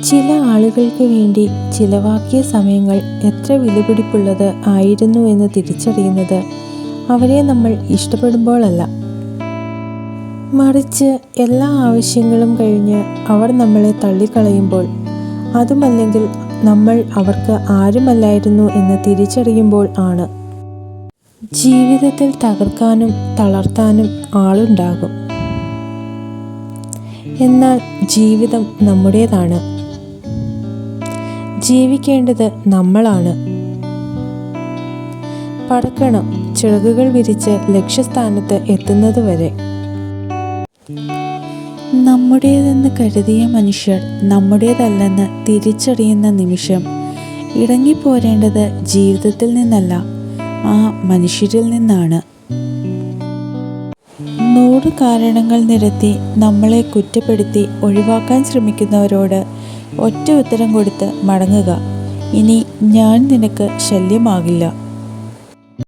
ചില ആളുകൾക്ക് വേണ്ടി ചിലവാക്കിയ സമയങ്ങൾ എത്ര വിലപിടിപ്പുള്ളത് ആയിരുന്നു എന്ന് തിരിച്ചറിയുന്നത് അവരെ നമ്മൾ ഇഷ്ടപ്പെടുമ്പോഴല്ല, മറിച്ച് എല്ലാ ആവശ്യങ്ങളും കഴിഞ്ഞ് അവർ നമ്മളെ തള്ളിക്കളയുമ്പോൾ, അതുമല്ലെങ്കിൽ നമ്മൾ അവർക്ക് ആരുമല്ലായിരുന്നു എന്ന് തിരിച്ചറിയുമ്പോൾ ആണ്. ജീവിതത്തിൽ തകർക്കാനും തളർത്താനും ആളുണ്ടാകും, എന്നാൽ ജീവിതം നമ്മുടേതാണ്. ജീവിക്കേണ്ടത് നമ്മളാണ്. പറക്കണം, ചിറകുകൾ വിരിച്ച് ലക്ഷ്യസ്ഥാനത്ത് എത്തുന്നത് വരെ. നമ്മുടേതെന്ന് കരുതിയ മനുഷ്യർ നമ്മുടേതല്ലെന്ന് തിരിച്ചറിയുന്ന നിമിഷം ഇറങ്ങിപ്പോരേണ്ടത് ജീവിതത്തിൽ നിന്നല്ല, ആ മനുഷ്യരിൽ നിന്നാണ്. 100 കാരണങ്ങൾ നിരത്തി നമ്മളെ കുറ്റപ്പെടുത്തി ഒഴിവാക്കാൻ ശ്രമിക്കുന്നവരോട് ഒറ്റ ഉത്തരം കൊടുത്ത് മടങ്ങുക: ഇനി ഞാൻ നിനക്ക് ശല്യമാകില്ല.